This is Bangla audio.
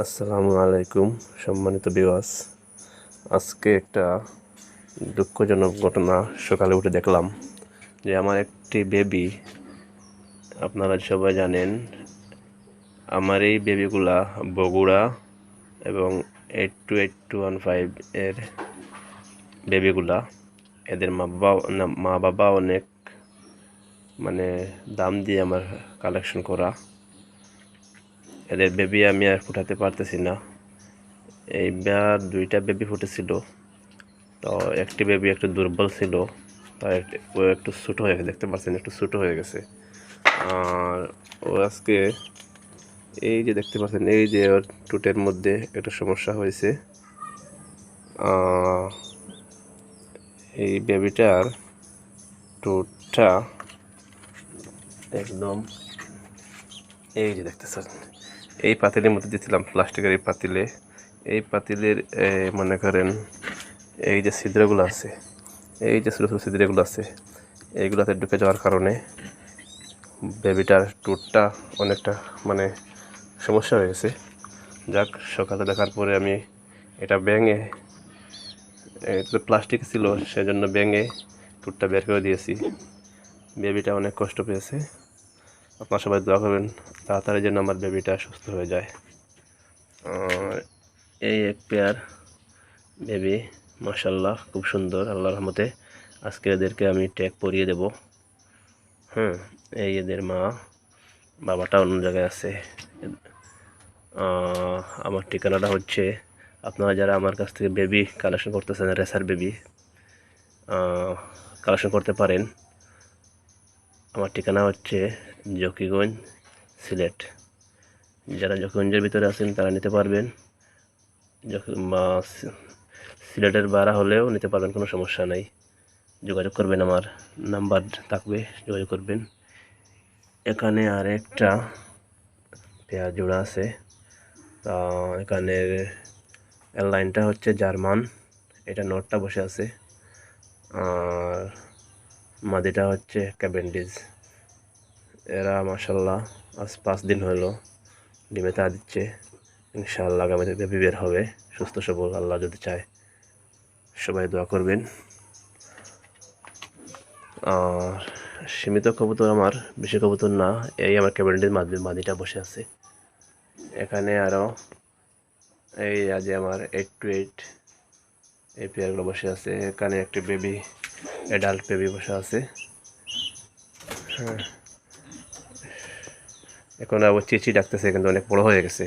আসসালামু আলাইকুম সম্মানিত ভিউয়ার্স। আজকে একটা দুঃখজনক ঘটনা সকালে উঠে দেখলাম যে আমার একটি বেবি, আপনারা সবাই জানেন আমার এই বেবিগুলা বগুড়া এবং 82815 এর বেবিগুলা, এদের মা বাবা অনেক দাম দিয়ে আমার কালেকশন করা। এদের বেবি আমি আর ফুটাতে পারতেছি না। এইবার দুইটা বেবি ফুটেছিল, তো একটি বেবি একটু দুর্বল ছিল, তাই ও একটু ছোটো হয়ে গেছে, দেখতে পাচ্ছেন একটু ছোটো হয়ে গেছে। আর ও আজকে এই যে দেখতে পাচ্ছেন, এই যে ওর টুটের মধ্যে একটা সমস্যা হয়েছে। এই বেবিটার টুটটা একদম এই যে দেখতেছেন, এই পাতিলের মধ্যে দিয়েছিলাম, প্লাস্টিকের এই পাতিলে। এই পাতিলের মনে করেন এই যে ছিদ্রগুলো আছে, এই যে ছোটো ছোটো ছিদ্রগুলো আছে, এইগুলোতে ঢুকে যাওয়ার কারণে বেবিটার টুটটা অনেকটা সমস্যা হয়ে গেছে। যাক, সকালে দেখার পরে আমি এটা ভেঙে, এটা প্লাস্টিক ছিল সেজন্য ভেঙে টুটটা বের করে দিয়েছি। বেবিটা অনেক কষ্ট পেয়েছে। আপনারা সবাই দোয়া করবেন তাড়াতাড়ি যেন আমার বেবিটা সুস্থ হয়ে যায়। এই এক পেয়ার বেবি, মাশাআল্লাহ, খুব সুন্দর, আল্লাহর রহমতে। আজকে এদেরকে আমি ট্যাগ পরিয়ে দেব। এই এদের মা বাবাটা অন্য জায়গায় আছে। আমার ঠিকানাটা হচ্ছে, আপনারা যারা আমার কাছ থেকে বেবি কালেকশন করতেছেন, রেসার বেবি কালেকশন করতে পারেন। আমার ঠিকানা হচ্ছে জকিগঞ্জ, সিলেট। যারা জকিগঞ্জের ভিতরে আছেন তারা নিতে পারবেন। সিলেটের বাড়া হলেও নিতে পারবেন, কোনো সমস্যা নাই। যোগাযোগ করবেন, আমার নাম্বার থাকবে, যোগাযোগ করবেন। এখানে আর একটা পেয়ার জোড়া আছে। এখানের লাইনটা হচ্ছে জার্মান, এটা নটটা বসে আছে, আর মাদিটা হচ্ছে ক্যাভেন্ডিশ। এরা মাশাল্লাহ আজ 5 দিন হলো ডিমে তা দিচ্ছে। ইনশাআল্লাহ আগামীতে বেবি বের হবে সুস্থ সবল, আল্লাহ যদি চায়। সবাই দোয়া করবেন। আর সীমিত কবুতর আমার, বেশি কবুতর না, এই আমার ক্যাভেন্ডিশ মাদিটা বসে আছে। এখানে আরও এই আজ আমার 828 এই পেয়ারগুলো বসে আছে। এখানে একটি বেবি, অ্যাডাল্ট বেবি বসে আছে। এখন আবার চিচি ডাকতেছে, কিন্তু অনেক বড় হয়ে গেছে।